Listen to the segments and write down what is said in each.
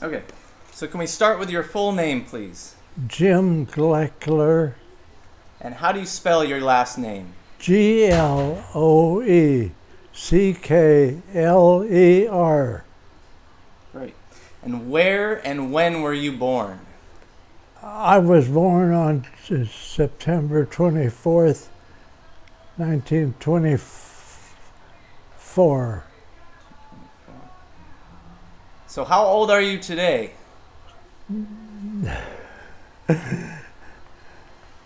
Okay. So can we start with your full name, please? Jim Gloeckler, And how do you spell your last name? Gloeckler. Great. And where and when were you born? I was born on September 24th, 1924. So how old are you today?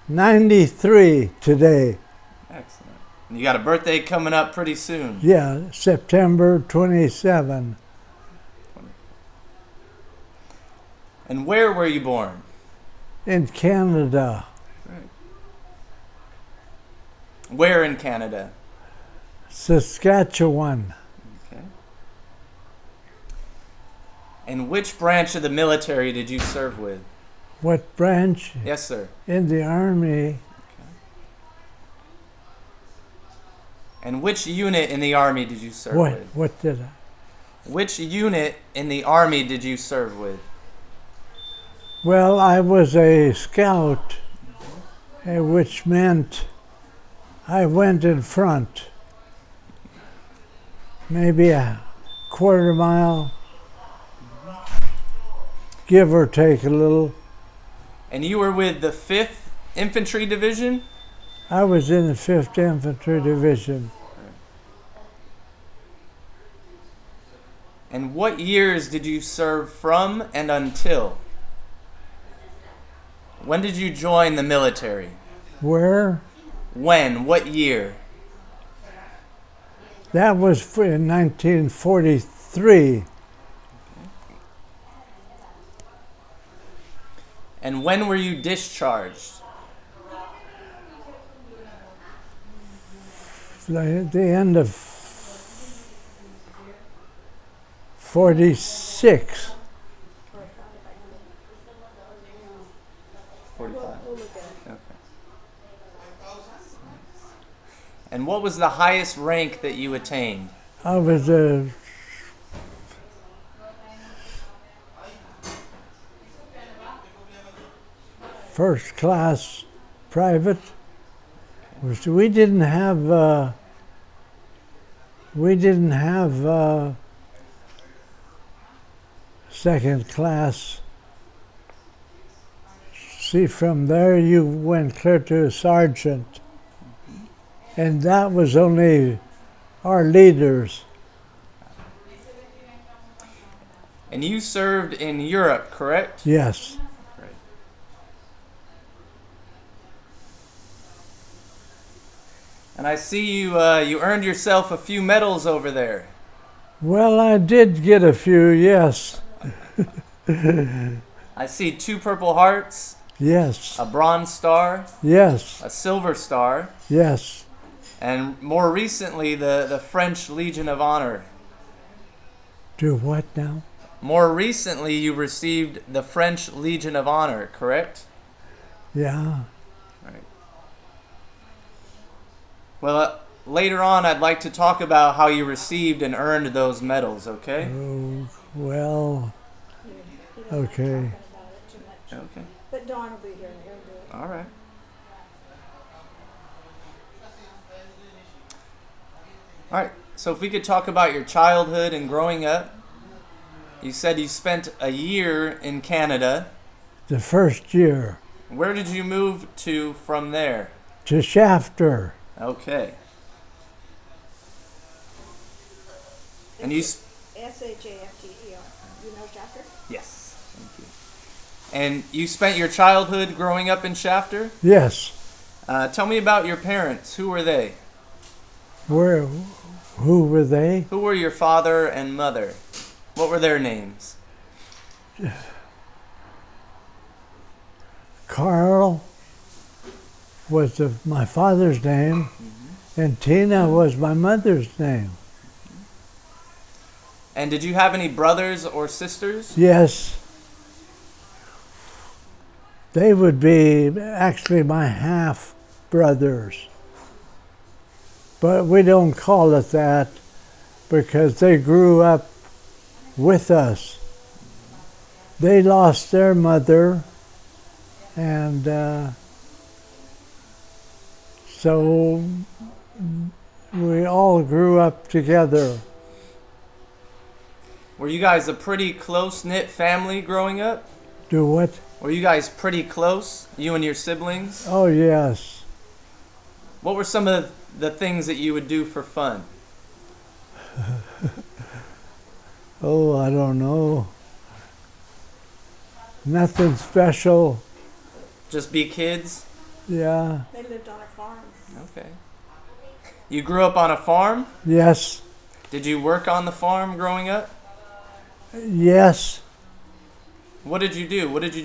93 today. Excellent. And you got a birthday coming up pretty soon. Yeah, September 27. And where were you born? In Canada. Right. Where in Canada? Saskatchewan. Okay. And which branch of the military did you serve with? What branch? Yes, sir. In the Army. Okay. And which unit in the Army did you serve with? What did I? Which unit in the Army did you serve with? Well, I was a scout, which meant I went in front, maybe a quarter mile, give or take a little. And you were with the 5th Infantry Division? I was in the 5th Infantry Division. And what years did you serve from and until? When did you join the military? Where? When? What year? That was in 1943. And when were you discharged? At the end of 46. 45. Okay. And what was the highest rank that you attained? I was a first class private. We didn't have second class. See, from there you went clear to a sergeant. And that was only our leaders. And you served in Europe, correct? Yes. Right. And I see you earned yourself a few medals over there. Well, I did get a few, yes. I see 2 Purple Hearts, Yes. a Bronze Star, Yes. a Silver Star, Yes. and more recently the French Legion of Honor. Do what now? More recently you received the French Legion of Honor, correct? Yeah. Right. Well, later on I'd like to talk about how you received and earned those medals, okay? Oh, well, okay. Okay. But Dawn will be here and he'll do it. All right. All right. So if we could talk about your childhood and growing up. You said you spent a year in Canada. The first year. Where did you move to from there? To Shafter. Okay. And you... S-H-A-F-T-E-R. You know Shafter? Yes. Thank you. And you spent your childhood growing up in Shafter? Yes. Tell me about your parents. Who were they? Who were they? Who were your father and mother? What were their names? Carl was my father's name, and Tina was my mother's name. And did you have any brothers or sisters? Yes. They would be actually my half-brothers. But we don't call it that because they grew up with us. they lost their mother, and so we all grew up together. Were you guys a pretty close-knit family growing up? Do what? Were you guys pretty close, you and your siblings? Oh, yes. What were some of the things that you would do for fun? Oh, I don't know. Nothing special. Just be kids? Yeah. They lived on a farm. Okay. You grew up on a farm? Yes. Did you work on the farm growing up? Yes. What did you do? What did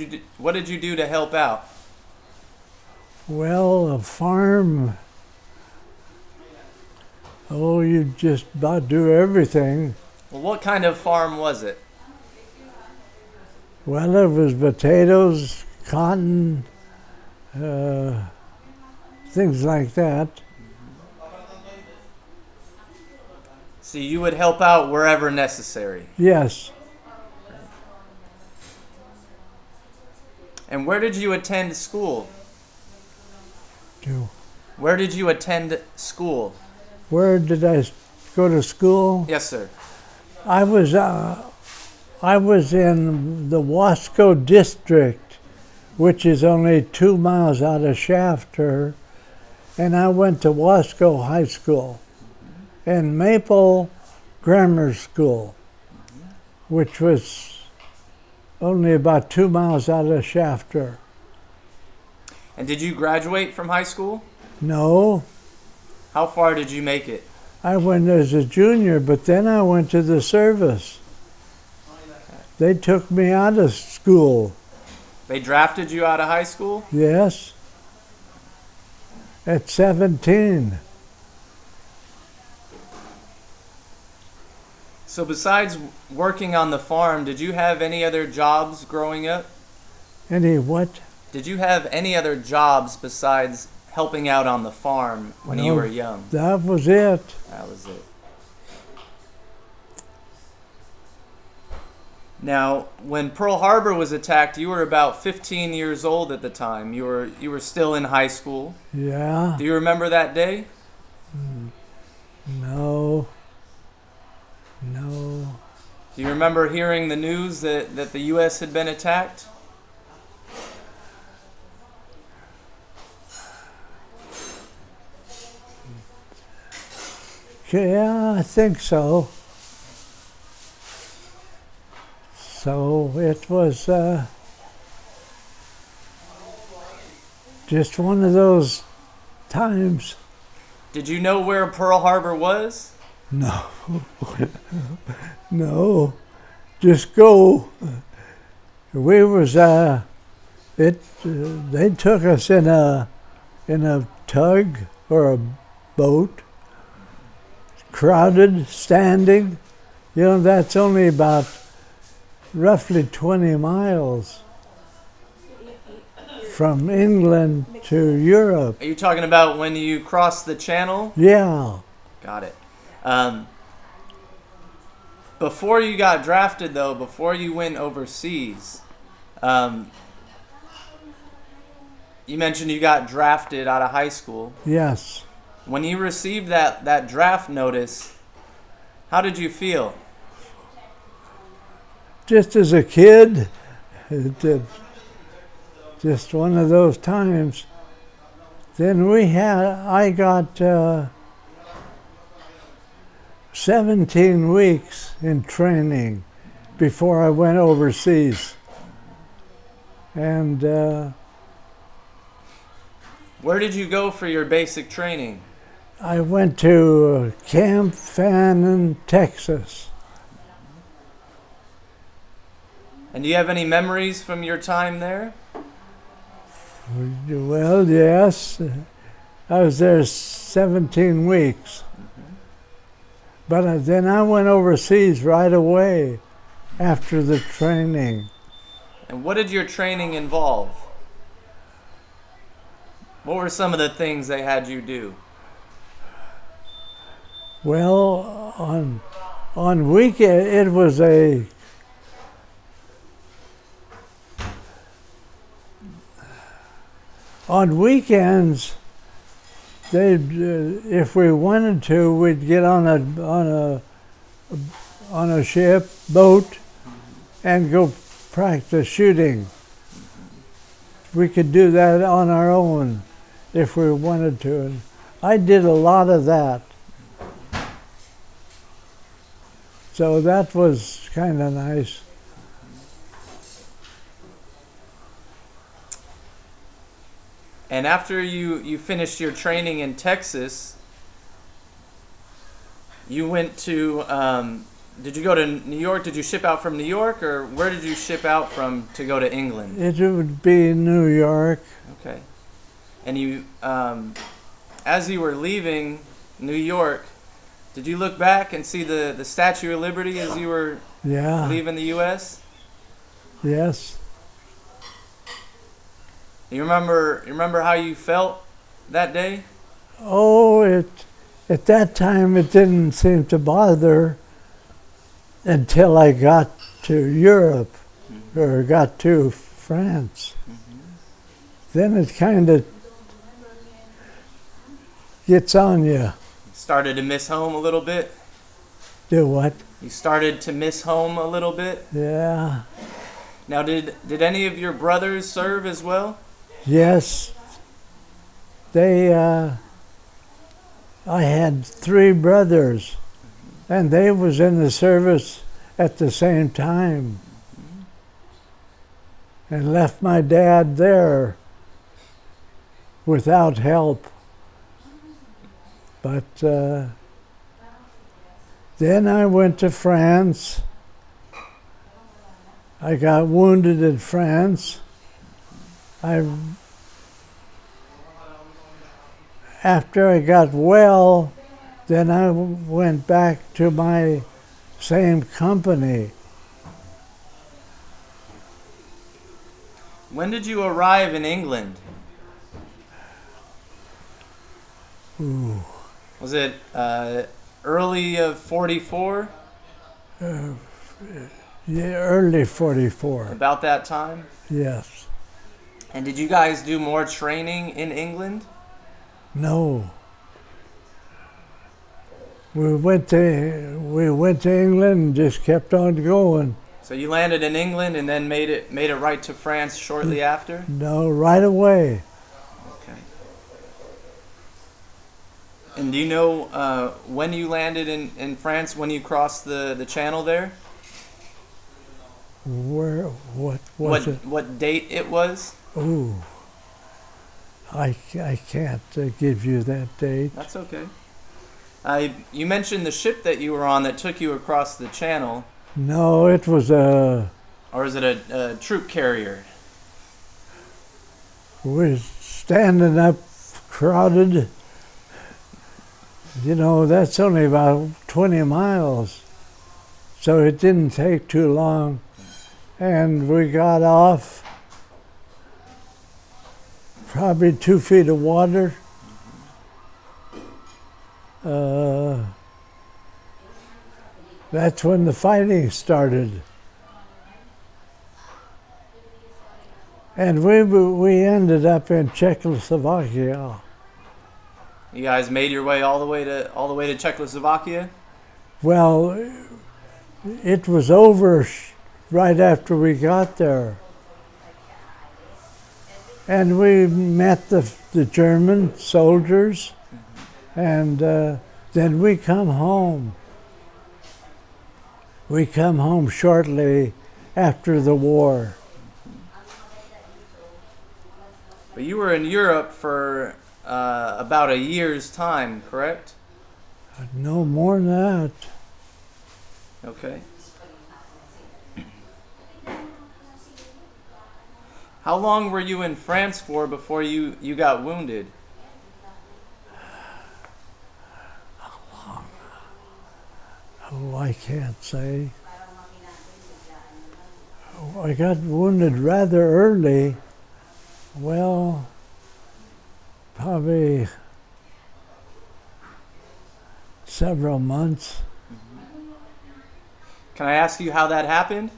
you do to help out? Well, a farm. Oh, you just about do everything. Well, what kind of farm was it? Well, it was potatoes, cotton, things like that. So you would help out wherever necessary. Yes. And where did you attend school? Do. Where did you attend school? Where did I go to school? Yes, sir. I was in the Wasco district, which is only 2 miles out of Shafter, and I went to Wasco High School and Maple Grammar School, which was only about 2 miles out of Shafter. And did you graduate from high school? No, How far did you make it? I went as a junior, but then I went to the service. They took me out of school. They drafted you out of high school? Yes. At 17. So besides working on the farm, did you have any other jobs growing up? Any what? Did you have any other jobs besides helping out on the farm when you No. were young? That was it. That was it. Now, when Pearl Harbor was attacked, you were about 15 years old at the time. You were still in high school. Yeah. Do you remember that day? No. No. Do you remember hearing the news that the U.S. had been attacked? Yeah, I think so. So it was just one of those times. Did you know where Pearl Harbor was? No. No. Just go. We was they took us in a tug or a boat, crowded, standing. You know, that's only about roughly 20 miles from England to Europe. Are you talking about when you crossed the channel? Yeah. Got it. Before you got drafted, though, before you went overseas, you mentioned you got drafted out of high school. Yes. When you received that draft notice, how did you feel? Just as a kid, just one of those times. Then I got 17 weeks in training before I went overseas. And Where did you go for your basic training? I went to Camp Fannin, Texas. And do you have any memories from your time there? Well, yes. I was there 17 weeks. But then I went overseas right away after the training. And what did your training involve? What were some of the things they had you do? Well, on weekend it was a On weekends, if we wanted to, we'd get on a ship, boat, and go practice shooting. We could do that on our own if we wanted to. And I did a lot of that. So that was kind of nice. And after you finished your training in Texas, you went to, did you go to New York? Did you ship out from New York, or where did you ship out from to go to England? It would be New York. Okay. And you, as you were leaving New York, did you look back and see the Statue of Liberty as you were Yeah. leaving the U.S.? Yes. You remember how you felt that day? Oh, at that time it didn't seem to bother until I got to Europe or got to France. Then it kind of gets on you. Started to miss home a little bit? Do what? You started to miss home a little bit? Yeah. Now, did any of your brothers serve as well? Yes. I had 3 brothers, and they was in the service at the same time, and left my dad there without help. But then I went to France. I got wounded in France. After I got well, then I went back to my same company. When did you arrive in England? Ooh. Was it early of 44? Yeah, early 44. About that time? Yes. And did you guys do more training in England? No. We went to England and just kept on going. So you landed in England and then made it right to France shortly after? No, right away. Okay. And do you know when you landed in France, when you crossed the channel there? Where? What was it? What date it was? Ooh. I can't give you that date. That's okay. You mentioned the ship that you were on that took you across the channel. No, it was Or is it a troop carrier? we're standing up crowded. You know, that's only about 20 miles. So it didn't take too long. And we got off probably 2 feet of water. That's when the fighting started. And we ended up in Czechoslovakia. You guys made your way all the way to Czechoslovakia? Well, it was over right after we got there. And we met the German soldiers, and then we come home. We come home shortly after the war. But you were in Europe for about a year's time, correct? No more than that. Okay. How long were you in France for before you got wounded? Oh, I can't say. Oh, I got wounded rather early. Well, probably several months. Can I ask you how that happened?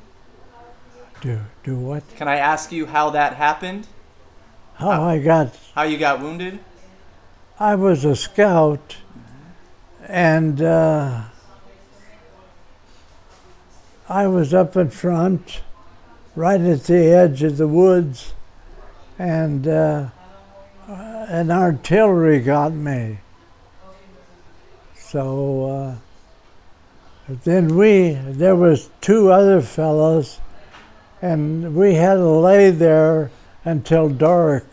Do what? Can I ask you how that happened? How I got, How you got wounded? I was a scout, and I was up in front, right at the edge of the woods, and an artillery got me. So then there was two other fellows, and we had to lay there until dark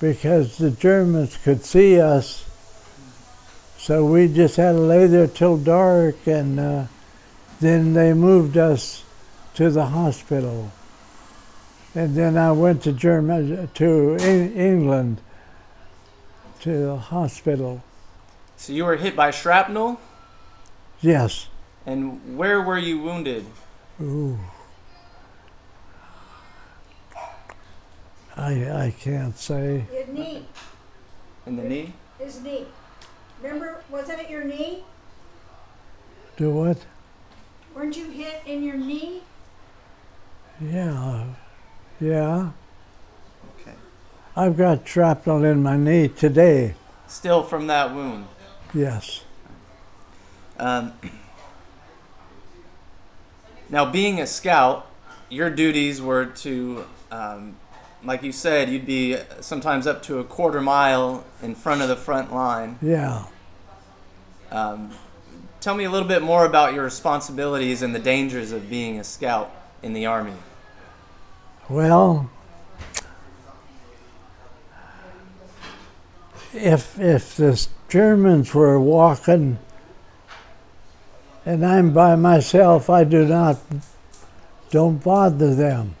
because the Germans could see us. So we just had to lay there till dark, and then they moved us to the hospital. And then I went to England, to the hospital. So you were hit by shrapnel? Yes. And where were you wounded? Ooh. I can't say. His knee. In the knee? His knee. Remember, wasn't it your knee? Do what? Weren't you hit in your knee? Yeah. Yeah. Okay. I've got shrapnel in my knee today. Still from that wound? Yes. Now, being a scout, your duties were to, like you said, you'd be sometimes up to a quarter mile in front of the front line. Yeah. Tell me a little bit more about your responsibilities and the dangers of being a scout in the Army. Well, if the Germans were walking and I'm by myself, I don't bother them.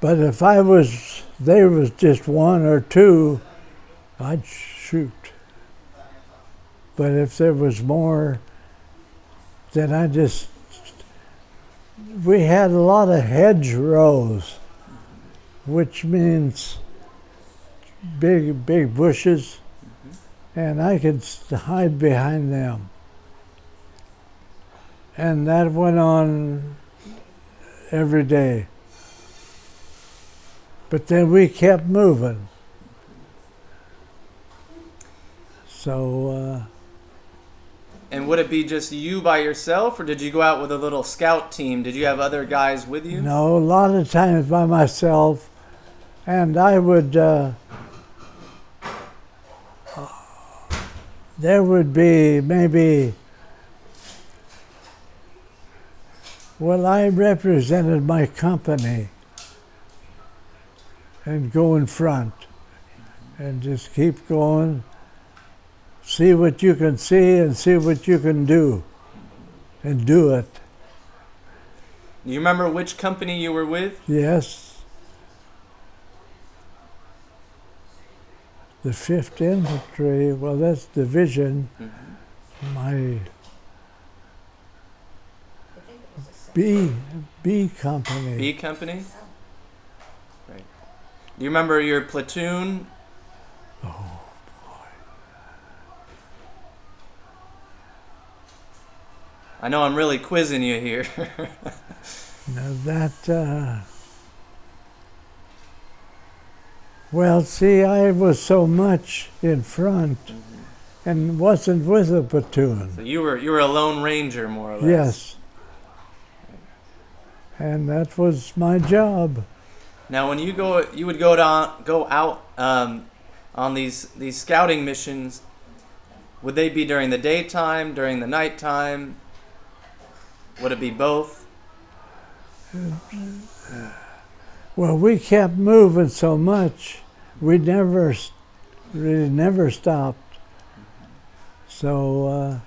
But if there was just one or two, I'd shoot. But if there was more, then we had a lot of hedgerows, which means big bushes, and I could hide behind them. And that went on every day. But then we kept moving. So. And would it be just you by yourself, or did you go out with a little scout team? Did you have other guys with you? No, a lot of times by myself, and I would. There would be maybe. Well, I represented my company and go in front and just keep going. See what you can see and see what you can do and do it. Do you remember which company you were with? Yes. The 5th Infantry, well, that's division. Mm-hmm. My B company. B company? Right. Do you remember your platoon? Oh. I know I'm really quizzing you here. Now that, well, see, I was so much in front and wasn't with a platoon. So you were a lone ranger, more or less. Yes. And that was my job. Now, when you would go out on these scouting missions. Would they be during the daytime, during the nighttime? Would it be both? Well, we kept moving so much, we never stopped. So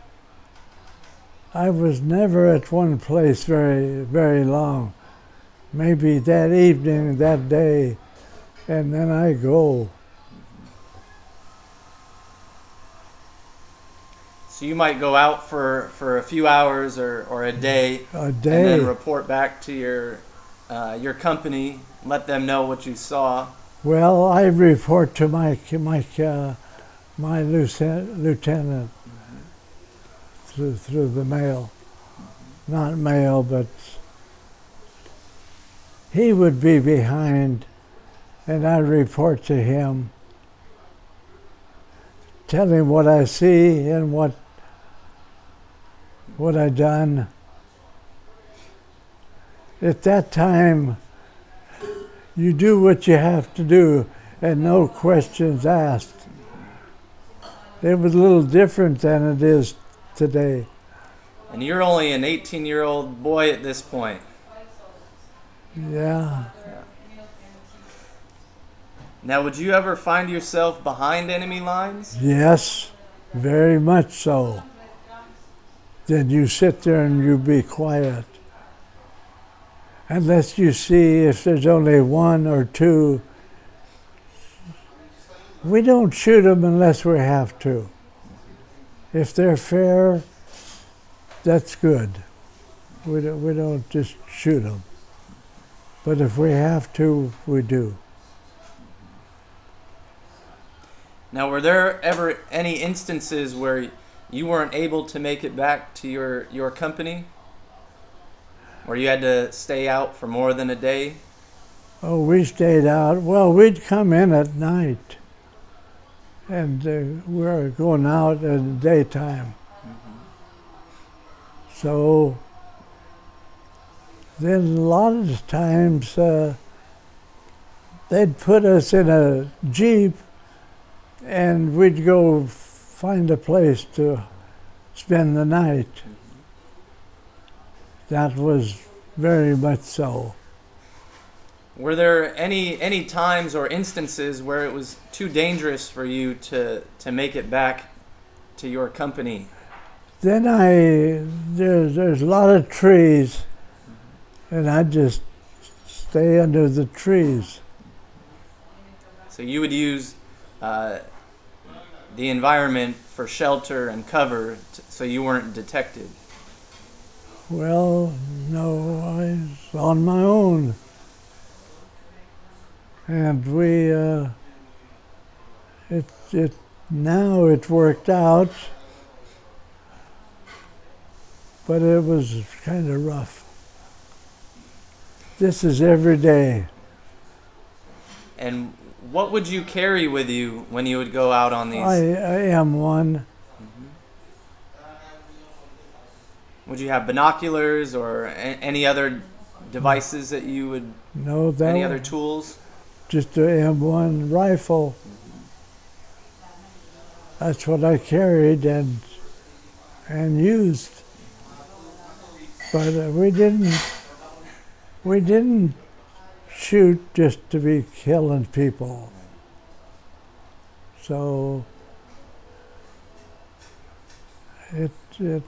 I was never at one place very, very long. Maybe that evening, that day, and then I go. So you might go out for a few hours or a day, A day. and then report back to your company, let them know what you saw. Well, I report to my lieutenant through the mail, not mail, but he would be behind, and I'd report to him, tell him what I see and what I done. At that time, you do what you have to do and no questions asked. It was a little different than it is today. And you're only an 18-year-old boy at this point. Yeah. Now, would you ever find yourself behind enemy lines? Yes, very much so. Then you sit there and you be quiet. Unless you see if there's only one or two. We don't shoot them unless we have to. If they're fair, that's good. We don't just shoot them. But if we have to, we do. Now, were there ever any instances where you weren't able to make it back to your company? Where you had to stay out for more than a day? Oh, we stayed out. Well, we'd come in at night. And we were going out in the daytime. So then a lot of the times they'd put us in a Jeep and we'd go find a place to spend the night. That was very much so. Were there any times or instances where it was too dangerous for you to make it back to your company? Then there's a lot of trees, and I just stay under the trees. So you would use the environment for shelter and cover so you weren't detected? Well, no, I was on my own. And now it worked out, but it was kind of rough. This is every day. And what would you carry with you when you would go out on these? I am one. Would you have binoculars or any other devices that you would? No, that any other tools? Just an M1 rifle. That's what I carried and used. But we didn't shoot just to be killing people. So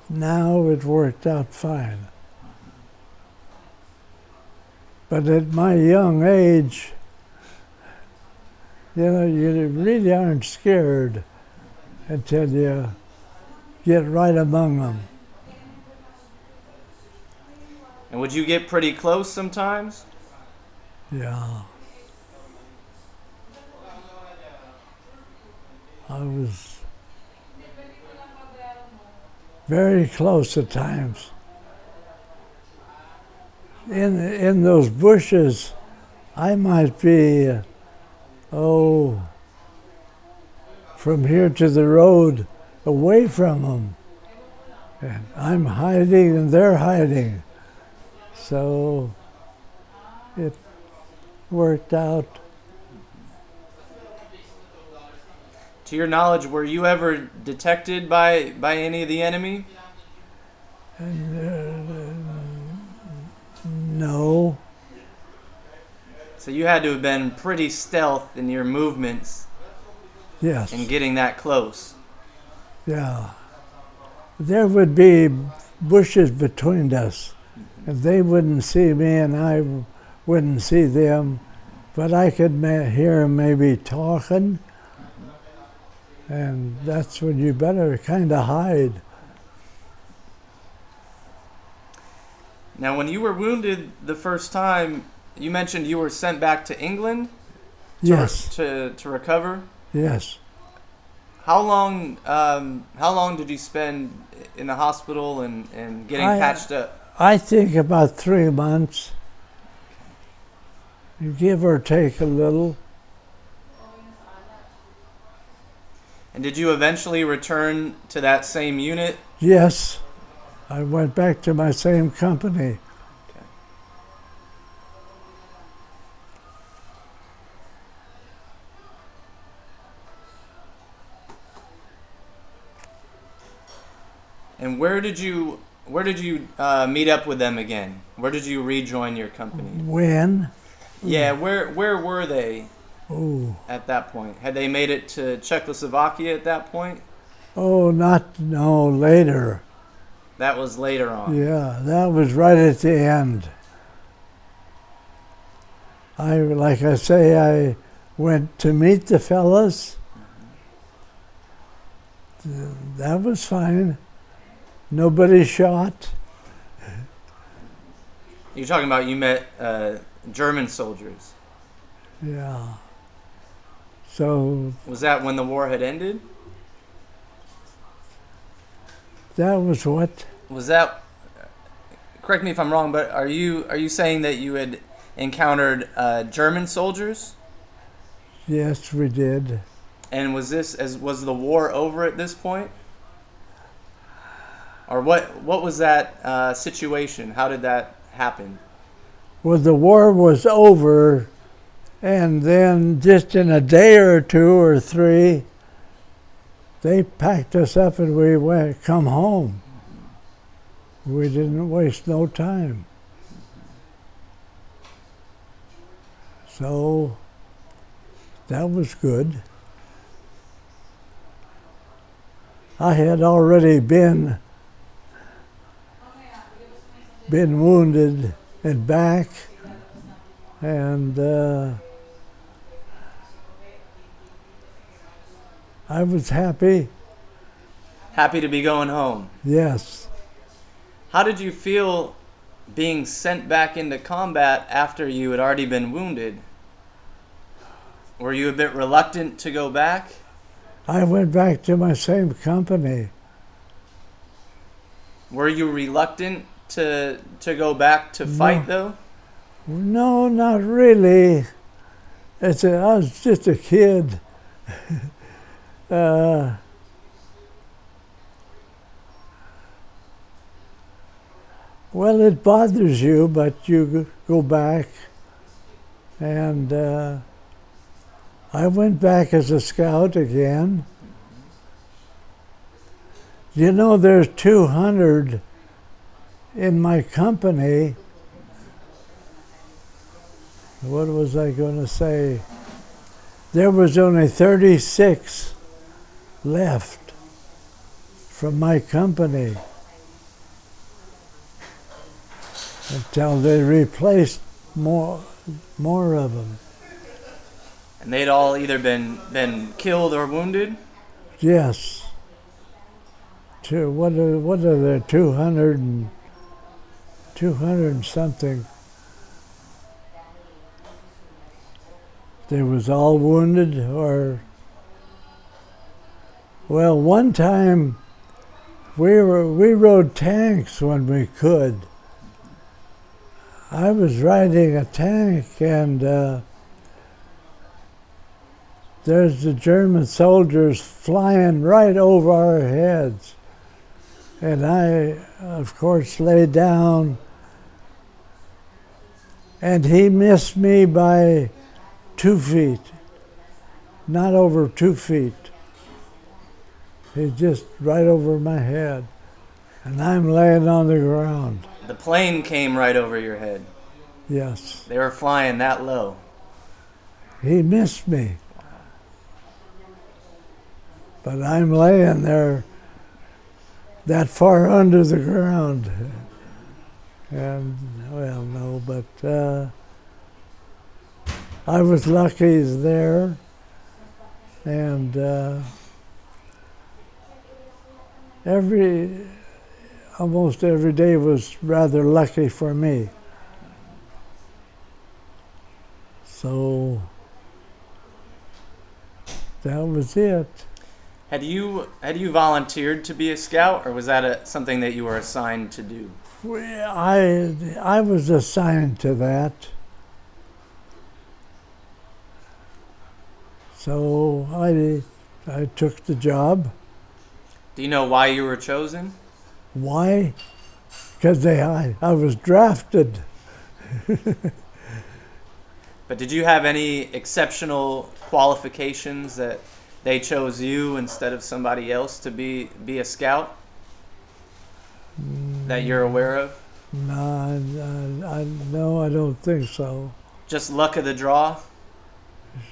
now it worked out fine. But at my young age, you know, you really aren't scared until you get right among them. And would you get pretty close sometimes? Yeah. I was very close at times. In those bushes, I might be, from here to the road, away from them. And I'm hiding and they're hiding. So it worked out. To your knowledge, were you ever detected by any of the enemy? No. So you had to have been pretty stealth in your movements. Yes. And getting that close. Yeah. There would be bushes between us. And they wouldn't see me and I wouldn't see them. But I could hear them maybe talking. And that's when you better kind of hide. Now, when you were wounded the first time, you mentioned you were sent back to England Yes. to recover. Yes. How long did you spend in the hospital and getting patched up? I think about 3 months. give or take a little. And did you eventually return to that same unit? Yes, I went back to my same company. Okay. And where did you meet up with them again? Where did you rejoin your company? When? Yeah, where were they Oh, at that point? Had they made it to Czechoslovakia at that point? no, later. That was later on. Yeah, that was right at the end. Like I say, I went to meet the fellas. That was fine. Nobody shot. You're talking about you met German soldiers. Yeah. So Was that when the war had ended? that was what? Was that? Correct me if I'm wrong, but are you saying that you had encountered German soldiers? Yes, we did. And was the war over at this point? Or what was that situation? How did that happen? Well, the war was over, and then just in a day or two or three, they packed us up and we went come home. We didn't waste no time. So that was good. I had already been wounded and back, and I was happy. Happy to be going home. Yes. How did you feel being sent back into combat after you had already been wounded? Were you a bit reluctant to go back? I went back to my same company. Were you reluctant to go back to fight though? No, not really. I was just a kid. Well, it bothers you, but you go back. And I went back as a scout again. You know, there's 200 in my company. What was I going to say? There was only 36 left from my company until they replaced more of them. And they'd all either been killed or wounded? Yes. What are there? 200 and something. They was all wounded or. Well, one time we rode tanks when we could. I was riding a tank, and there's the German soldiers flying right over our heads. And I, of course, lay down, and he missed me by 2 feet, not over 2 feet. He's just right over my head, and I'm laying on the ground. The plane came right over your head. Yes. They were flying that low. He missed me. But I'm laying there that far under the ground. And, well, no, but I was lucky there. And almost every day was rather lucky for me. So that was it. Had you volunteered to be a scout, or was that something that you were assigned to do? I was assigned to that. So I took the job. Do you know why you were chosen? Why? Because I was drafted. But did you have any exceptional qualifications that they chose you instead of somebody else to be a scout that you're aware of? No, I don't think so. Just luck of the draw?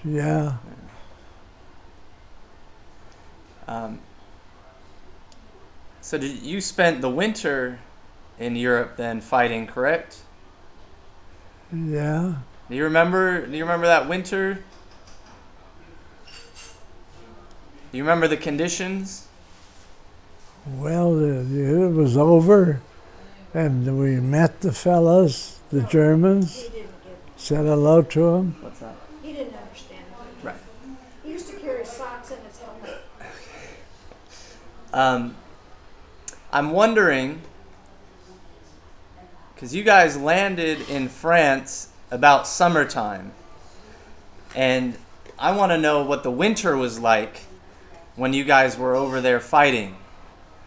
Yeah, So you spent the winter in Europe then fighting, correct? yeah. Do you remember that winter? Do you remember the conditions? Well, it was over, and we met the fellas, the Germans, He didn't get. said hello to them. What's that? He didn't understand. Right. He used to carry socks in his helmet. I'm wondering, because you guys landed in France about summertime, and I want to know what the winter was like when you guys were over there fighting.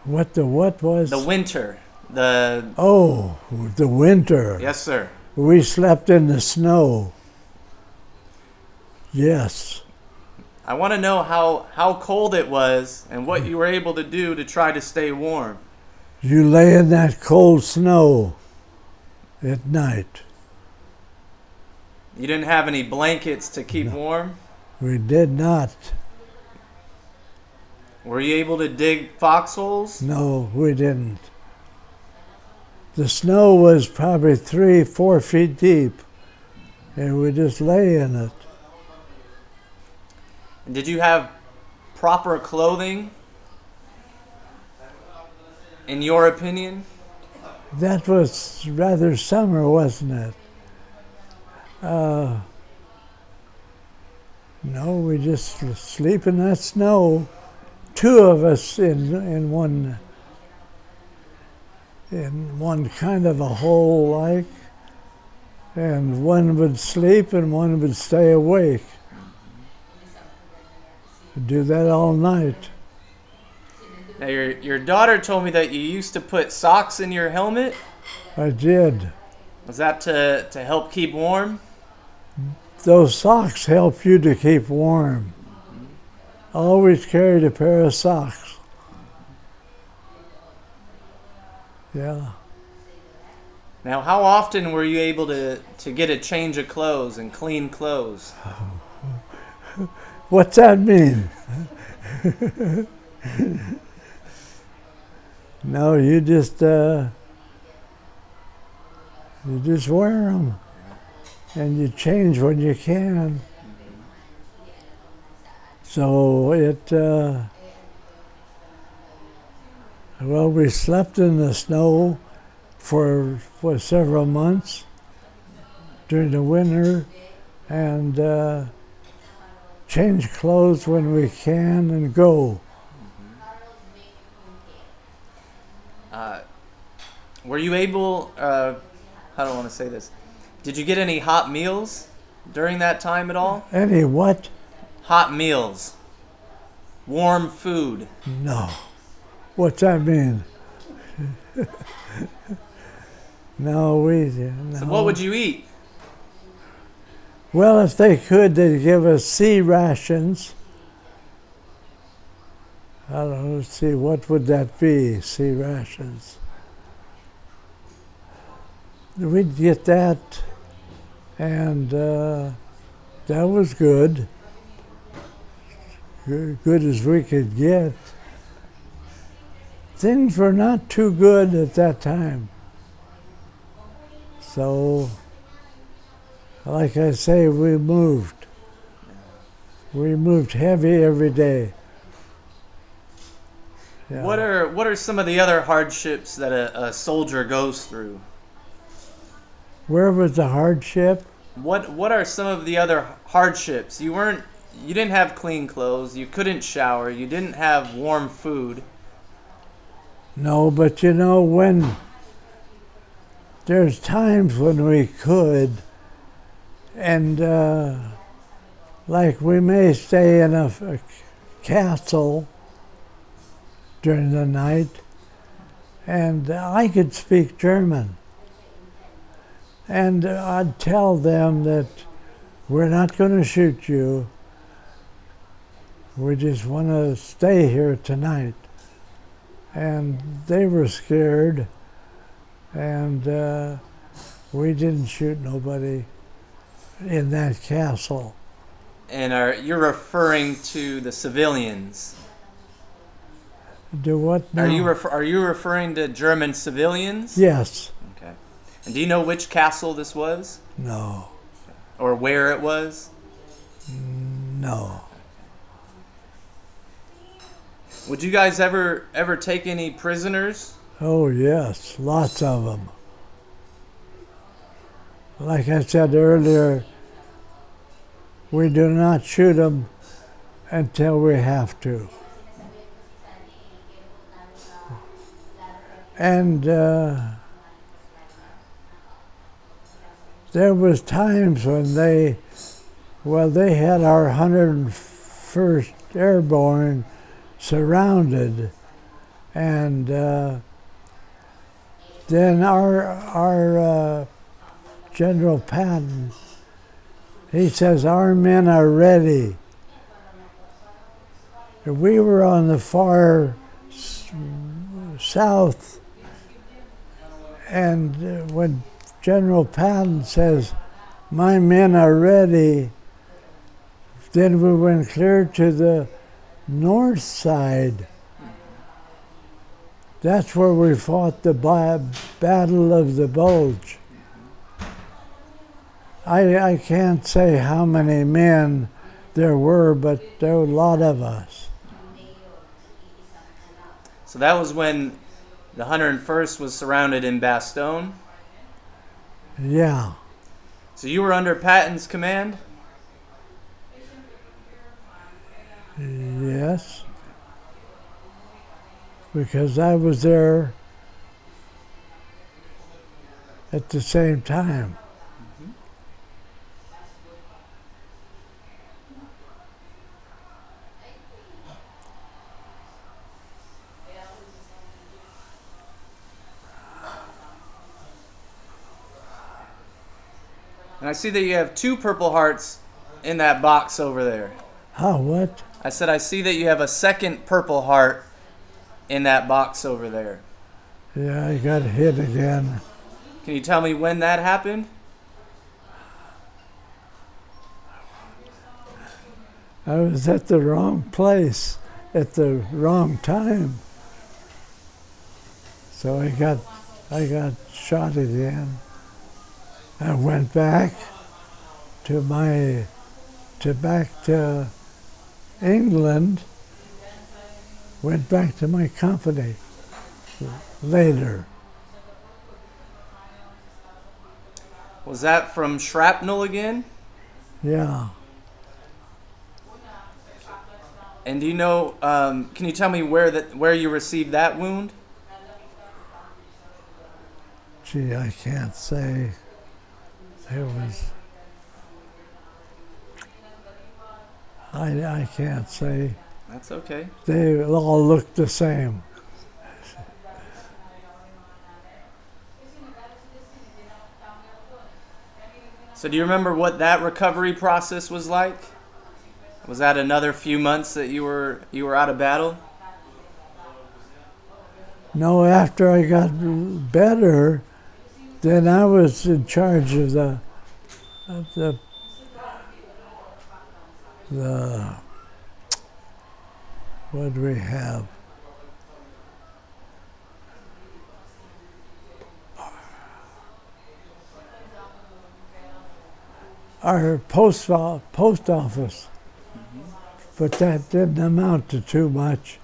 What was? The winter. The Oh, the winter. Yes, sir. We slept in the snow. Yes. I want to know how cold it was and what you were able to do to try to stay warm. You lay in that cold snow at night. You didn't have any blankets to keep warm? We did not. Were you able to dig foxholes? No, we didn't. The snow was probably 3-4 feet deep, and we just lay in it. And did you have proper clothing, in your opinion? That was rather summer, wasn't it? No, we just sleep in that snow. Two of us in one kind of a hole like, and one would sleep and one would stay awake. Do that all night. Now, your daughter told me that you used to put socks in your helmet. I did. Was that to help keep warm? Those socks help you to keep warm. Always carried a pair of socks. Yeah. Now, how often were you able to get a change of clothes and clean clothes? What's that mean? No, you just wear them, and you change when you can. So well, we slept in the snow for several months during the winter, and change clothes when we can and go. Were you able, how do I want to say this? Did you get any hot meals during that time at all? Any what? Hot meals. Warm food. No. What's that mean? No. So what would you eat? Well, if they could, they'd give us sea rations. I don't know, let's see, what would that be, sea rations? We'd get that, and that was good. Good as we could get. Things were not too good at that time. So, like I say, we moved. We moved heavy every day. Yeah. What are some of the other hardships that a soldier goes through? Where was the hardship? What are some of the other hardships? You didn't have clean clothes, you couldn't shower, you didn't have warm food. No, but you know, when there's times when we could, and like we may stay in a castle during the night, and I could speak German. And I'd tell them that we're not going to shoot you. We just want to stay here tonight. And they were scared, and we didn't shoot nobody in that castle. And you're referring to the civilians? Do what now? Are you referring to German civilians? Yes. Okay. And do you know which castle this was? No. Or where it was? No. Would you guys ever take any prisoners? Oh, yes. Lots of them. Like I said earlier, we do not shoot them until we have to. And there was times when they had our 101st Airborne surrounded, and then our General Patton, he says, our men are ready. We were on the far south, and when General Patton says, my men are ready, then we went clear to the north side. That's where we fought the Battle of the Bulge. I can't say how many men there were, but there were a lot of us. So that was when the 101st was surrounded in Bastogne? Yeah. So you were under Patton's command? Yes. Because I was there at the same time. And I see that you have 2 Purple Hearts in that box over there. Huh, what? I said I see that you have a second Purple Heart in that box over there. Yeah, I got hit again. Can you tell me when that happened? I was at the wrong place at the wrong time. So I got shot again. I went back to England, went back to my company later. Was that from shrapnel again? Yeah. And do you know, can you tell me where you received that wound? Gee, I can't say. It was, I can't say. That's okay. They all looked the same. So do you remember what that recovery process was like? Was that another few months that you were out of battle? No, after I got better, then I was in charge of the what do we have? Our post office, but that didn't amount to too much.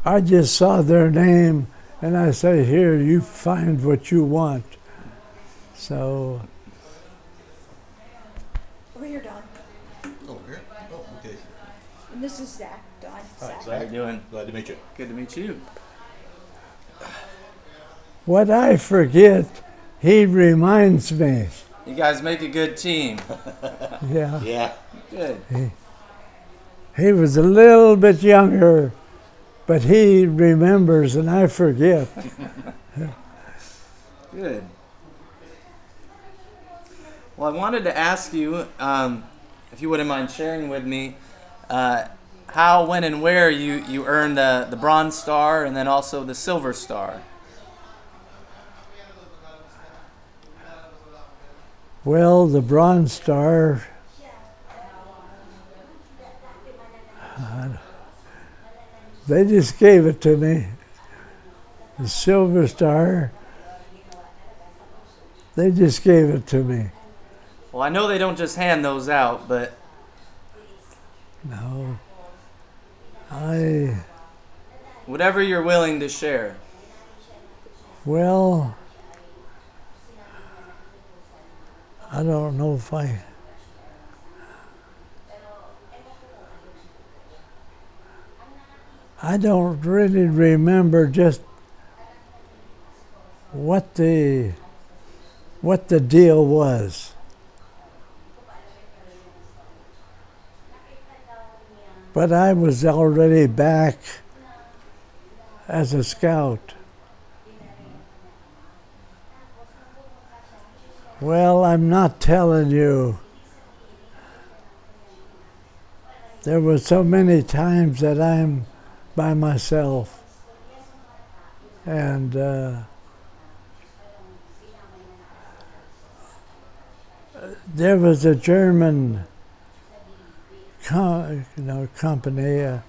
I just saw their name and I say, here, you find what you want. So. Over here, Don. Oh, here? Oh, okay. And this is Zach, Don. Hi, Zach. How you Zach. doing? Glad to meet you. Good to meet you. What I forget, he reminds me. You guys make a good team. Yeah. Yeah. Good. He was a little bit younger, but he remembers and I forget. Good. Well, I wanted to ask you, if you wouldn't mind sharing with me, how, when, and where you earned the Bronze Star and then also the Silver Star. Well, the Bronze Star, they just gave it to me. The Silver Star, they just gave it to me. Well, I know they don't just hand those out, but No, whatever you're willing to share. well, I don't know if I don't really remember just what the deal was. But I was already back as a scout. Well, I'm not telling you. There were so many times that I'm by myself. And there was a German company.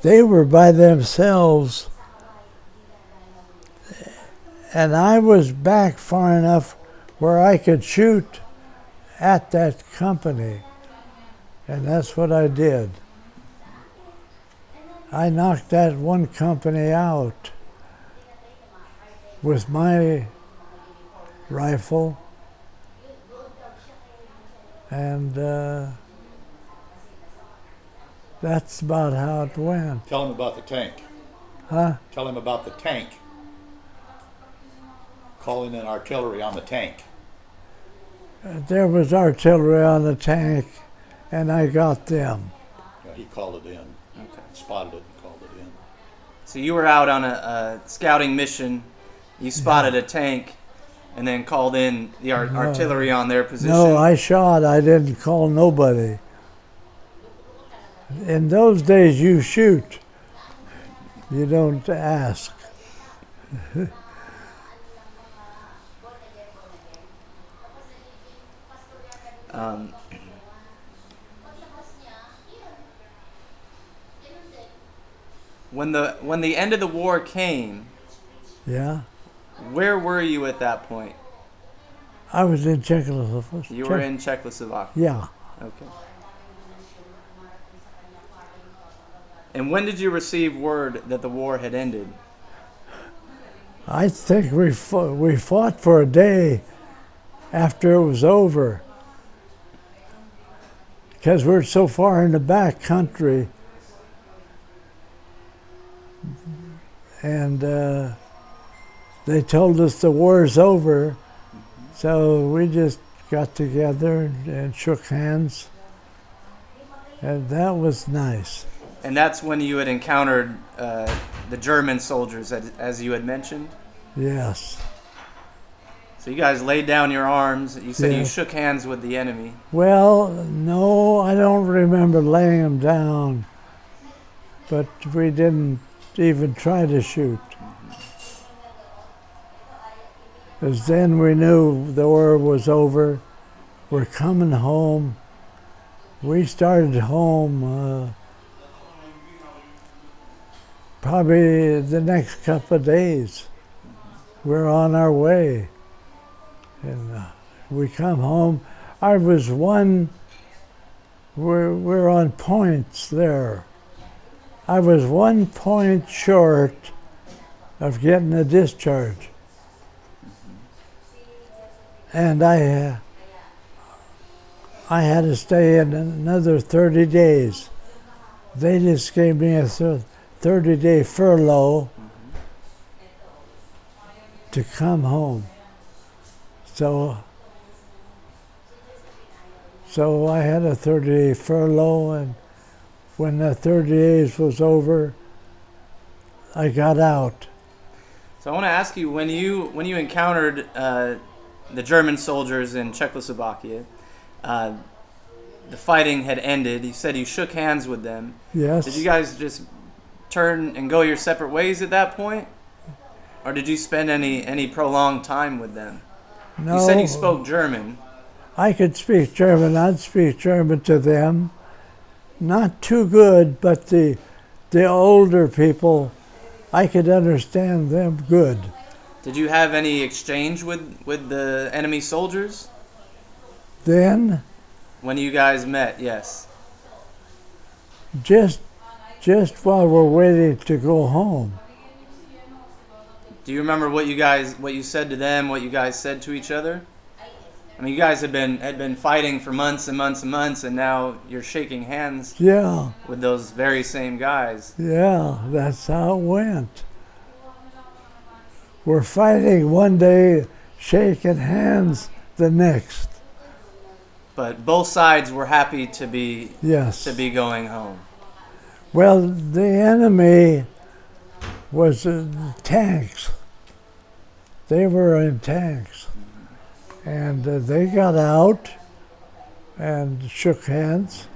They were by themselves. And I was back far enough where I could shoot at that company. And that's what I did. I knocked that one company out with my rifle. And that's about how it went. Tell him about the tank. Huh? Tell him about the tank. Calling in artillery on the tank. There was artillery on the tank, and I got them. Yeah, he called it in. Okay. Spotted it and called it in. So you were out on a scouting mission. You spotted a tank, and then called in the artillery on their position. No, I shot. I didn't call nobody. In those days, you shoot. You don't ask. When the end of the war came, Yeah? where were you at that point? I was in Czechoslovakia. You were in Czechoslovakia. Yeah. Okay. And when did you receive word that the war had ended? I think we fought for a day after it was over. Because we're so far in the back country. And they told us the war's over. So we just got together and shook hands. And that was nice. And that's when you had encountered the German soldiers, as you had mentioned? Yes. So you guys laid down your arms. You said you Yes. shook hands with the enemy. Well, no, I don't remember laying them down. But we didn't even try to shoot. Because then we knew the war was over. We're coming home. We started home probably the next couple of days. We're on our way. And we come home. I was we're on points there. I was 1 point short of getting a discharge. And I had to stay in another 30 days. They just gave me a 30-day furlough to come home. So So I had a 30-day furlough, and when the 30 days was over, I got out. So I want to ask you, when you encountered the German soldiers in Czechoslovakia, the fighting had ended. You said you shook hands with them. Yes. Did you guys just turn and go your separate ways at that point, or did you spend any prolonged time with them? No. You said you spoke German. I could speak German. I'd speak German to them. Not too good, but the older people, I could understand them good. Did you have any exchange with the enemy soldiers Then, when you guys met? Yes. just while we're waiting to go home. Do you remember what you said to them, what you guys said to each other? I mean, you guys had been fighting for months and months and months, and now you're shaking hands Yeah, with those very same guys. yeah, that's how it went. We're fighting one day, shaking hands the next. But both sides were happy to be Yes. going home. Well, the enemy was tanks. They were in tanks. And they got out and shook hands.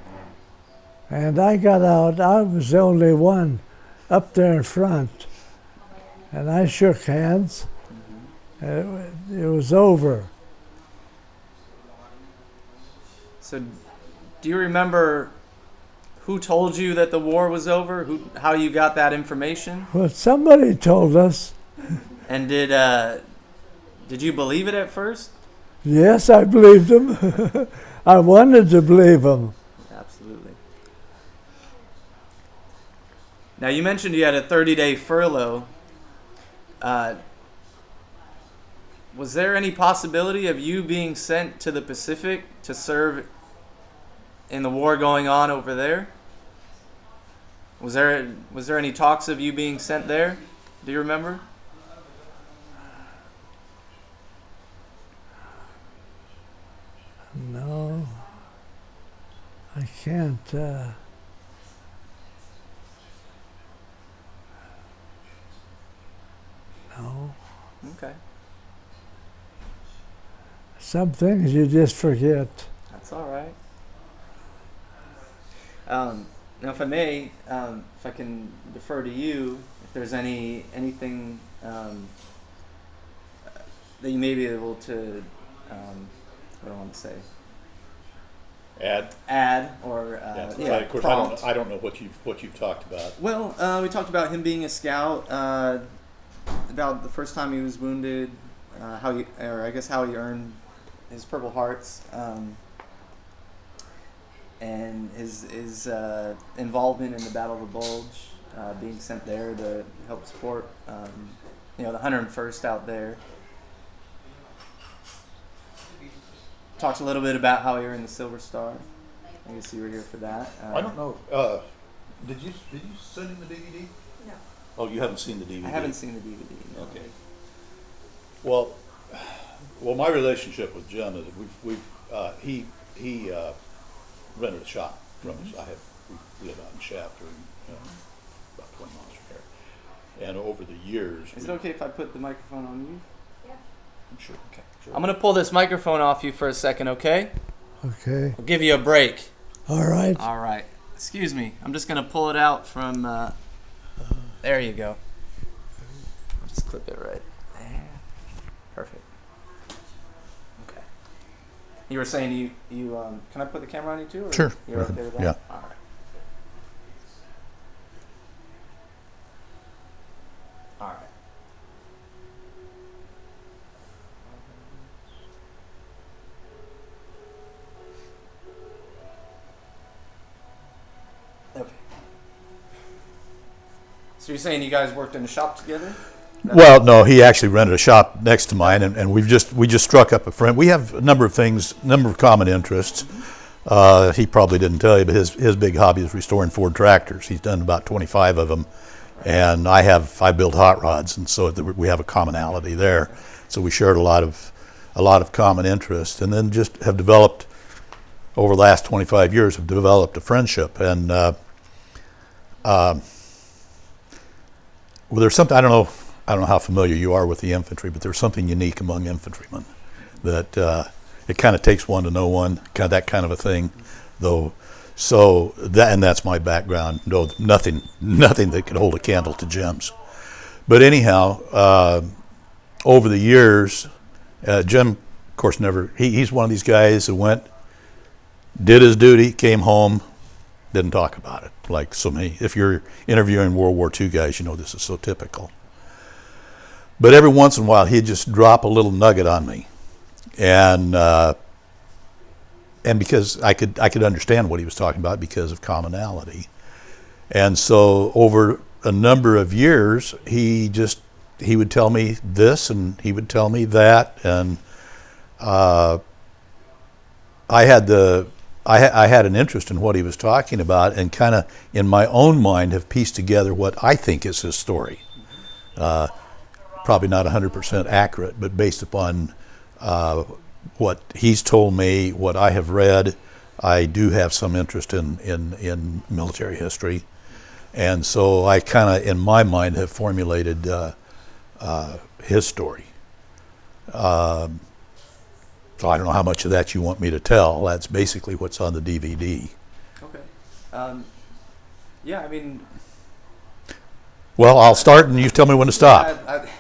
And I got out. I was the only one up there in front. And I shook hands. It was over. So, do you remember who told you that the war was over? How you got that information? Well, somebody told us. And did you believe it at first? Yes, I believed them. I wanted to believe them. Absolutely. Now, you mentioned you had a 30-day furlough. Was there any possibility of you being sent to the Pacific to serve in the war going on over there? Was there any talks of you being sent there? Do you remember? No, I can't. No. Okay. Some things you just forget. That's all right. Now, if I may, if I can defer to you, if there's anything that you may be able to, what do I want to say? Add or Of course, prompt. I don't know what you've talked about. Well, we talked about him being a scout, about the first time he was wounded, how he earned his Purple Hearts, and his involvement in the Battle of the Bulge, being sent there to help support, the 101st out there. Talked a little bit about how you were in the Silver Star. I guess you were here for that. I don't know. Did you send him the DVD? No. Oh, you haven't seen the DVD. I haven't seen the DVD. No. Okay. Well, my relationship with Jim is he rented a shop from us. We live out in Shafter, about 20 miles from here. And over the years, Is it okay if I put the microphone on you? I'm sure. Okay. Sure. I'm going to pull this microphone off you for a second, okay? Okay. I'll give you a break. All right. All right. Excuse me. I'm just going to pull it out from... there you go. I'll just clip it right there. Perfect. Okay. You were saying you can I put the camera on you too? Or Sure. You're okay with that? Yeah. All right. All right. Okay. So you're saying you guys worked in the shop together? Well, no, he actually rented a shop next to mine, and we just struck up a friend. We have a number of common interests. He probably didn't tell you, but his big hobby is restoring Ford tractors. He's done about 25 of them, and I build hot rods, and so we have a commonality there. So we shared a lot of common interests, and then just have developed over the last 25 years have developed a friendship. And well, there's something, I don't know how familiar you are with the infantry, but there's something unique among infantrymen that it kind of takes one to know one, kind of that kind of a thing, though. So that's my background. No, nothing that could hold a candle to Jim's. But anyhow, over the years, Jim, of course, he's one of these guys who went, did his duty, came home, didn't talk about it. Like so many, if you're interviewing World War II guys, you know this is so typical. But every once in a while, he'd just drop a little nugget on me, and because I could understand what he was talking about because of commonality. And so over a number of years, he would tell me this and he would tell me that, and I had an interest in what he was talking about, and kind of in my own mind have pieced together what I think is his story. Probably not 100% accurate, but based upon what he's told me, what I have read, I do have some interest in military history. And so I kind of, in my mind, have formulated his story. So I don't know how much of that you want me to tell. That's basically what's on the DVD. Okay. Yeah, I mean... Well, I'll start and you tell me when to stop,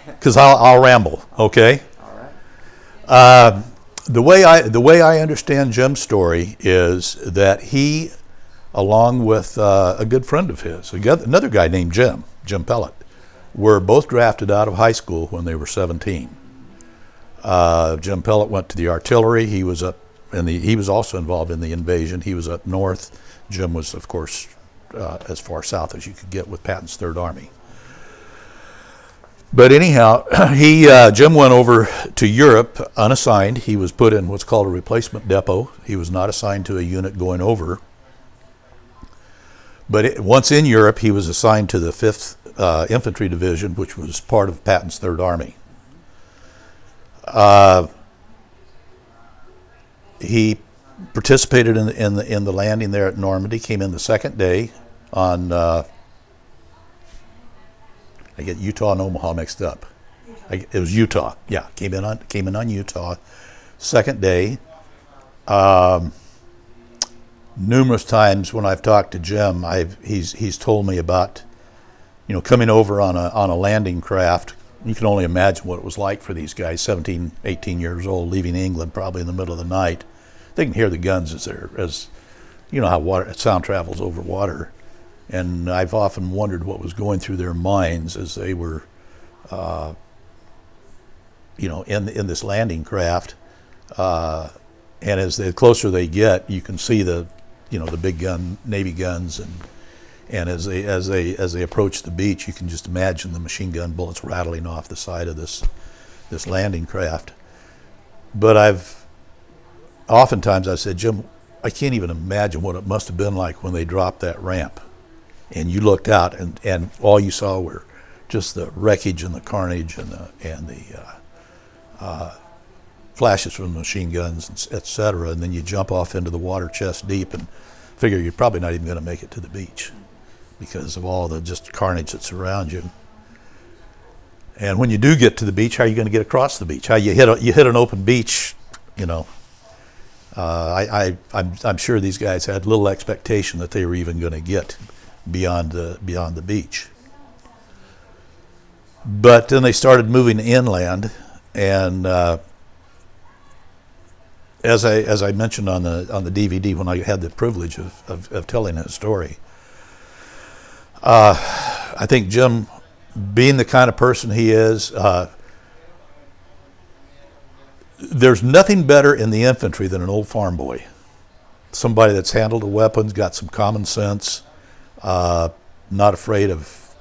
because I'll ramble, okay? All right. The way I understand Jim's story is that he, along with a good friend of his, another guy named Jim Pellet, were both drafted out of high school when they were 17. Jim Pellet went to the artillery. He was he was also involved in the invasion. He was up north. Jim was, of course, as far south as you could get with Patton's Third Army. But anyhow, Jim went over to Europe unassigned. He was put in what's called a replacement depot. He was not assigned to a unit going over. But once in Europe, he was assigned to the 5th Infantry Division, which was part of Patton's Third Army. He participated in the landing there at Normandy. Came in the second day on. I get Utah and Omaha mixed up. It was Utah. Yeah, came in on Utah. Second day. Numerous times when I've talked to Jim, he's told me about, coming over on a landing craft. You can only imagine what it was like for these guys, 17, 18 years old, leaving England probably in the middle of the night. They can hear the guns as you know how sound travels over water. And I've often wondered what was going through their minds as they were, in this landing craft. And as the closer they get, you can see the big Navy guns, and as they approach the beach, you can just imagine the machine gun bullets rattling off the side of this landing craft. But oftentimes I've said, Jim, I can't even imagine what it must have been like when they dropped that ramp. And you looked out, and all you saw were just the wreckage and the carnage and the flashes from the machine guns, et cetera. And then you jump off into the water chest deep and figure you're probably not even going to make it to the beach because of all the just carnage that surrounds you. And when you do get to the beach, how are you going to get across the beach? How you hit an open beach, I'm sure these guys had little expectation that they were even going to get beyond the beach. But then they started moving inland, and as I mentioned on the DVD when I had the privilege of telling his story, I think Jim, being the kind of person he is, there's nothing better in the infantry than an old farm boy, somebody that's handled the weapons, got some common sense, not afraid of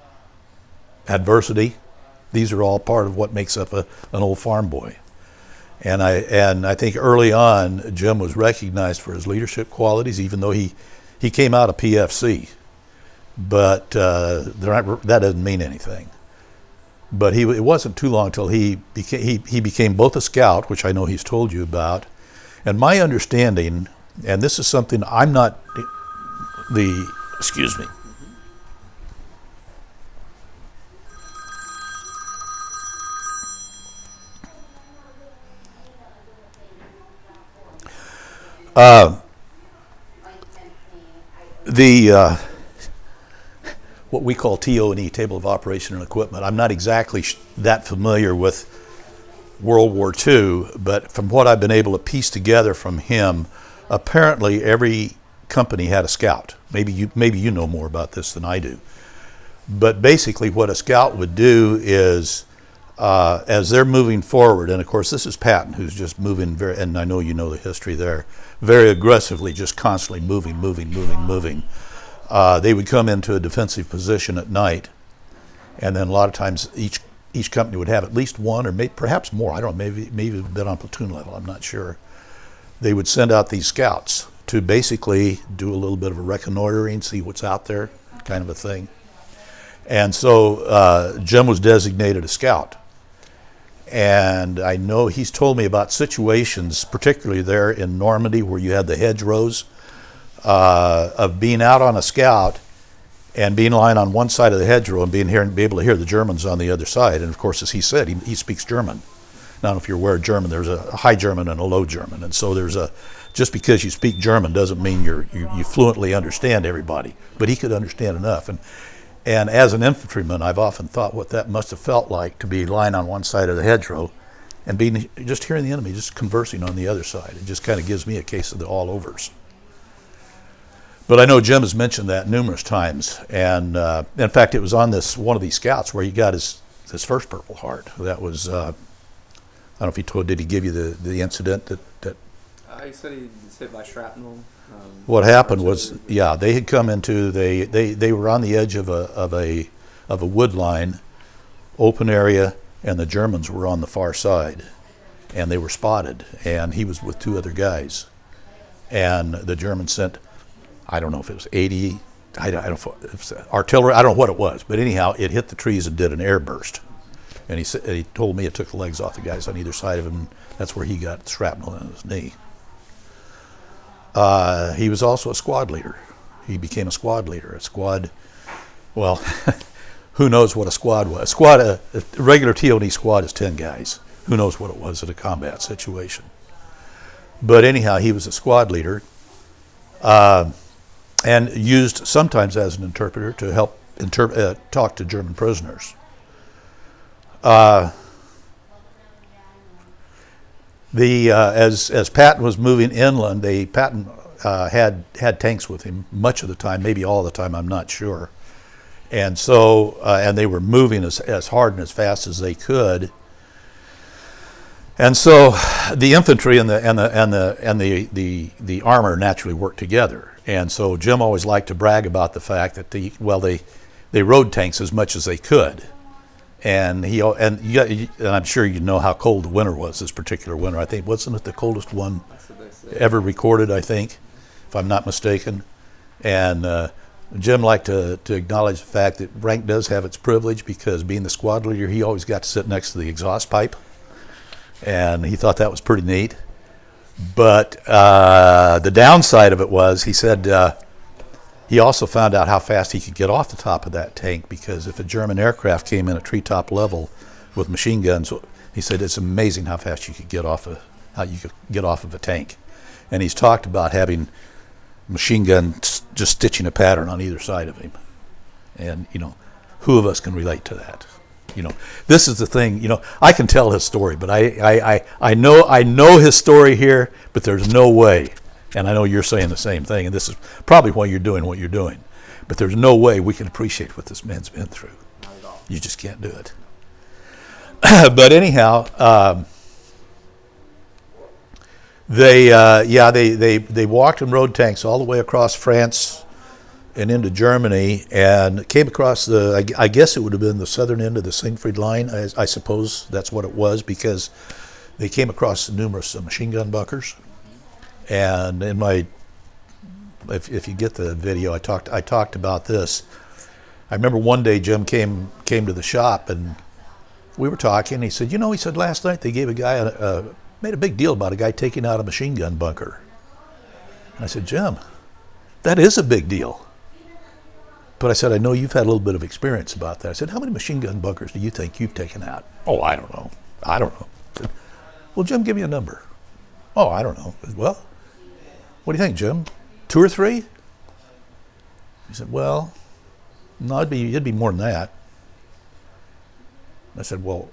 adversity. These are all part of what makes up an old farm boy. And I think early on, Jim was recognized for his leadership qualities, even though he came out of PFC. But that doesn't mean anything. But it wasn't too long till he became both a scout, which I know he's told you about, and my understanding, And this is something I'm not excuse me. The what we call TO&E, Table of Operation and Equipment. I'm not exactly that familiar with World War II, but from what I've been able to piece together from him, apparently every company had a scout. Maybe you know more about this than I do. But basically what a scout would do is, as they're moving forward, and of course this is Patton, who's just moving very, and I know you know the history there, very aggressively, just constantly moving. They would come into a defensive position at night, and then a lot of times each company would have at least one, or perhaps more. I don't know. Maybe a bit on platoon level. I'm not sure. They would send out these scouts to basically do a little bit of a reconnoitering, see what's out there, kind of a thing. And so Jim was designated a scout. And I know he's told me about situations, particularly there in Normandy, where you had the hedgerows, of being out on a scout and being lying on one side of the hedgerow and be able to hear the Germans on the other side. And of course, as he said, he speaks German. Now, I don't know if you're aware of German, there's a high German and a low German. And so just because you speak German doesn't mean you fluently understand everybody. But he could understand enough. And as an infantryman, I've often thought what that must have felt like to be lying on one side of the hedgerow and just hearing the enemy just conversing on the other side. It just kind of gives me a case of the all-overs. But I know Jim has mentioned that numerous times. And in fact, it was on one of these scouts where he got his first Purple Heart. That was, I don't know if did he give you the incident that He said he was hit by shrapnel. What happened was, they had come into they were on the edge of a wood line, open area, and the Germans were on the far side, and they were spotted, and he was with two other guys, and the Germans sent, I don't know if it was 80, I don't know if it was artillery, I don't know what it was, but anyhow, it hit the trees and did an air burst, and he told me it took the legs off the guys on either side of him. That's where he got shrapnel in his knee. He was also a squad leader. He became a squad leader. Well, who knows what a squad was? A regular TO&E squad is 10 guys. Who knows what it was in a combat situation? But anyhow, he was a squad leader and used sometimes as an interpreter to help talk to German prisoners. As Patton was moving inland, Patton had tanks with him much of the time, maybe all the time, I'm not sure. And so, and they were moving as hard and as fast as they could. And so, the infantry and the armor naturally worked together. And so, Jim always liked to brag about the fact that they rode tanks as much as they could. And I'm sure you know how cold the winter was this particular winter. I think, wasn't it the coldest one ever recorded, I think, if I'm not mistaken. And Jim liked to acknowledge the fact that rank does have its privilege, because being the squad leader, he always got to sit next to the exhaust pipe. And he thought that was pretty neat. But the downside of it was, he said, he also found out how fast he could get off the top of that tank, because if a German aircraft came in at treetop level with machine guns, he said it's amazing how fast you could get off of a tank. And he's talked about having machine guns just stitching a pattern on either side of him. And who of us can relate to that? This is the thing. I can tell his story, but I know his story here, but there's no way. And I know you're saying the same thing, and this is probably why you're doing what you're doing. But there's no way we can appreciate what this man's been through. Not at all. You just can't do it. But anyhow, they walked and rode tanks all the way across France and into Germany, and came across I guess it would have been the southern end of the Siegfried Line. I suppose that's what it was, because they came across numerous machine gun bunkers. And if you get the video, I talked about this. I remember one day Jim came to the shop, and we were talking. He said, last night they gave a guy made a big deal about a guy taking out a machine gun bunker. I said, Jim, that is a big deal. But I said, I know you've had a little bit of experience about that. I said, how many machine gun bunkers do you think you've taken out? Oh, I don't know. I don't know. I said, well, Jim, give me a number. Oh, I don't know. I said, well, what do you think, Jim? 2 or 3? He said, well, no, it'd be more than that. I said, well,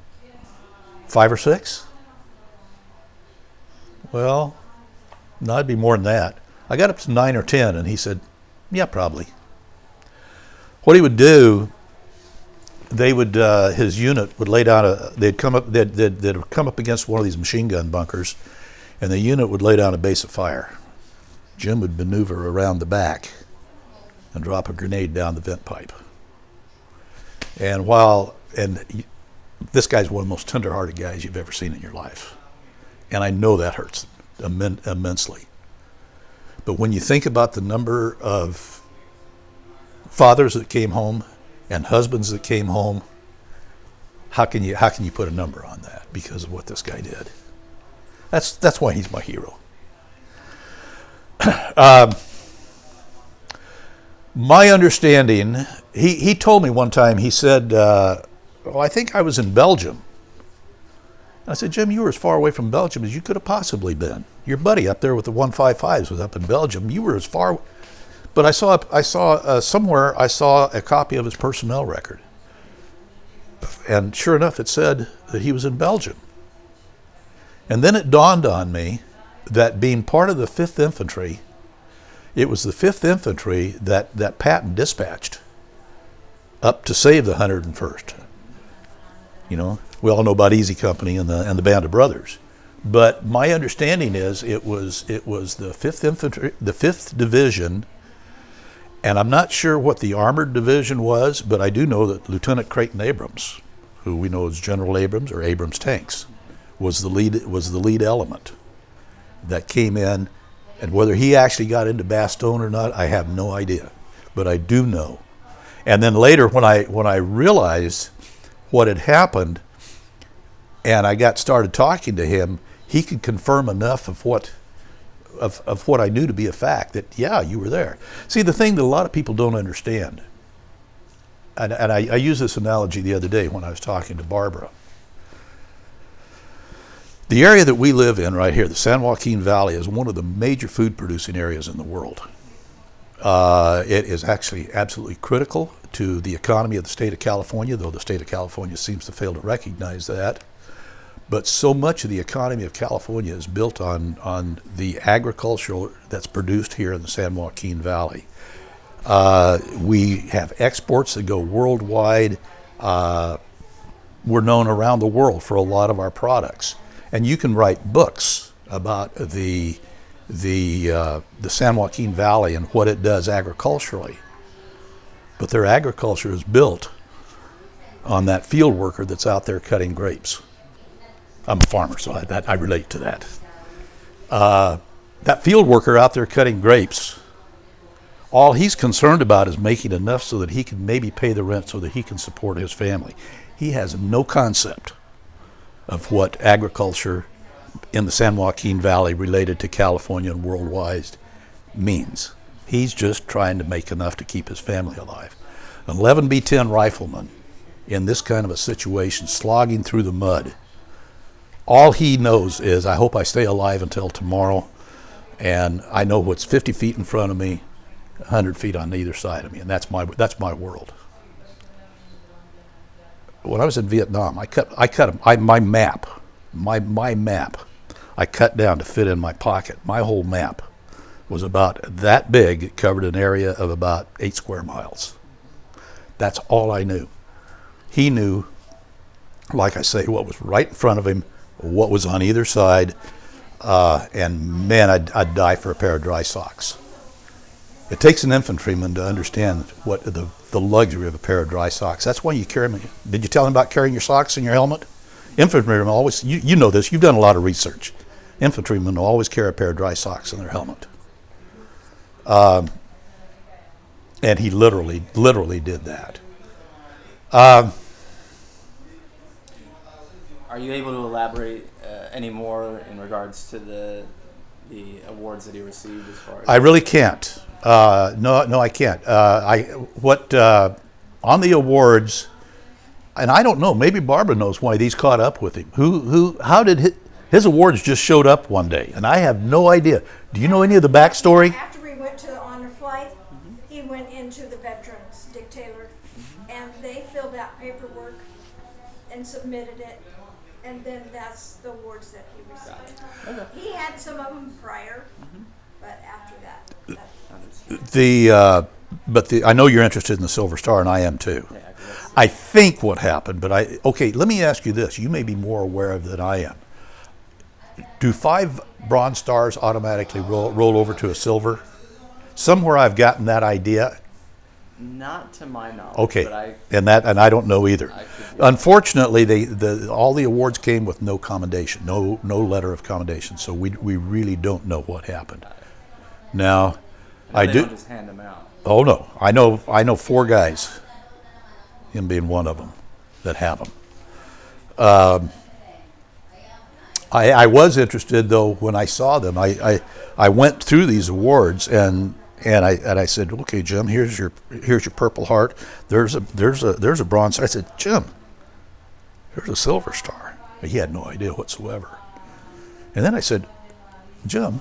5 or 6? Well, no, it'd be more than that. I got up to 9 or 10, and he said, yeah, probably. What he would do, his unit would lay down they'd come up against one of these machine gun bunkers, and the unit would lay down a base of fire. Jim would maneuver around the back and drop a grenade down the vent pipe. And this guy's one of the most tender-hearted guys you've ever seen in your life. And I know that hurts immensely. But when you think about the number of fathers that came home and husbands that came home, how can you put a number on that because of what this guy did? That's why he's my hero. My understanding, he told me one time, he said, I think I was in Belgium. I said, Jim, you were as far away from Belgium as you could have possibly been. Your buddy up there with the 155s was up in Belgium. You were as far. But I saw somewhere a copy of his personnel record. And sure enough, it said that he was in Belgium. And then it dawned on me that being part of the 5th Infantry, it was the 5th Infantry that Patton dispatched up to save the 101st. You know, we all know about Easy Company and the Band of Brothers. But my understanding is it was the 5th Infantry, the 5th Division, and I'm not sure what the armored division was, but I do know that Lieutenant Creighton Abrams, who we know as General Abrams or Abrams Tanks, was the lead element that came in. And whether he actually got into Bastogne or not, I have no idea. But I do know. And then later when I realized what had happened and I started talking to him, he could confirm enough of what I knew to be a fact that, yeah, you were there. See, the thing that a lot of people don't understand, and I used this analogy the other day when I was talking to Barbara. The area that we live in right here, the San Joaquin Valley, is one of the major food producing areas in the world. It is actually absolutely critical to the economy of the state of California, though the state of California seems to fail to recognize that. But so much of the economy of California is built on the agriculture that's produced here in the San Joaquin Valley. We have exports that go worldwide. We're known around the world for a lot of our products. And you can write books about the San Joaquin Valley and what it does agriculturally. But their agriculture is built on that field worker that's out there cutting grapes. I'm a farmer, so I relate to that. That field worker out there cutting grapes, all he's concerned about is making enough so that he can maybe pay the rent so that he can support his family. He has no concept of what agriculture in the San Joaquin Valley related to California and worldwide means. He's just trying to make enough to keep his family alive. An 11B10 rifleman in this kind of a situation, slogging through the mud, all he knows is, I hope I stay alive until tomorrow, and I know what's 50 feet in front of me, 100 feet on either side of me, and that's my world. When I was in Vietnam, my map, I cut down to fit in my pocket. My whole map was about that big. It covered an area of about 8 square miles. That's all I knew. He knew, like I say, what was right in front of him, what was on either side, and man, I'd die for a pair of dry socks. It takes an infantryman to understand what the luxury of a pair of dry socks. That's why you carry them. Did you tell him about carrying your socks in your helmet? Infantrymen always, you know this, you've done a lot of research. Infantrymen will always carry a pair of dry socks in their helmet. And he literally did that. Are you able to elaborate any more in regards to the the awards that he received as far as? I really can't. No, I can't. On the awards, and I don't know. Maybe Barbara knows why these caught up with him. How did his awards just showed up one day, and I have no idea. Do you know any of the backstory? After we went to the honor flight, he went into the veterans, Dick Taylor, and they filled out paperwork and submitted it, and then that's the awards that he received. Okay. He had some of them prior, but after that. I know you're interested in the Silver Star, and I am too. Yeah, 'cause that's- I think what happened, okay, let me ask you this. You may be more aware of than I am. Do 5 Bronze Stars automatically roll over to a silver? Somewhere I've gotten that idea. Not to my knowledge. Okay, But and I don't know either. I could be- Unfortunately, all the awards came with no commendation, no letter of commendation. So we really don't know what happened. Now, I they do. don't just hand them out. Oh no, I know 4 guys, him being one of them, that have them. I was interested though when I saw them. I went through these awards and I said, okay, Jim, here's your Purple Heart. There's a Bronze Star. I said, Jim, here's a Silver Star. He had no idea whatsoever. And then I said, Jim,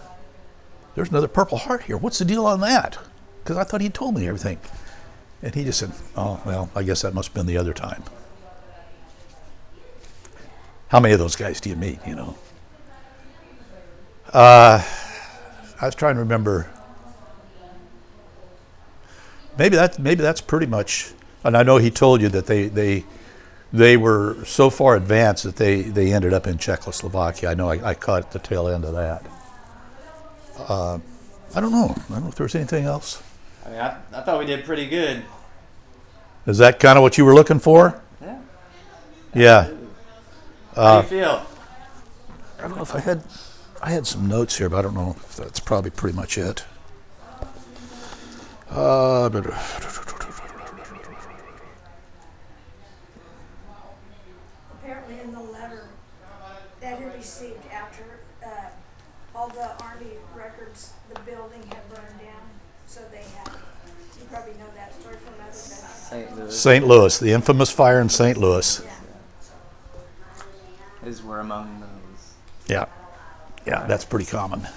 there's another Purple Heart here. What's the deal on that? Because I thought he told me everything. And he just said, oh, well, I guess that must have been the other time. How many of those guys do you meet, you know? I was trying to remember. Maybe that's pretty much, and I know he told you that they were so far advanced that they ended up in Czechoslovakia. I know I caught the tail end of that. I don't know. I don't know if there was anything else. I mean, I thought we did pretty good. Is that kind of what you were looking for? Yeah. Yeah. How do you feel? I don't know if I had some notes here, but I don't know if that's probably pretty much it. Apparently in the letter that he received after all the Army records, the building had burned down, so they had, you probably know that story from other veterans. St. Louis. St. Louis, the infamous fire in St. Louis. Yeah. His were among those. Yeah, that's pretty common.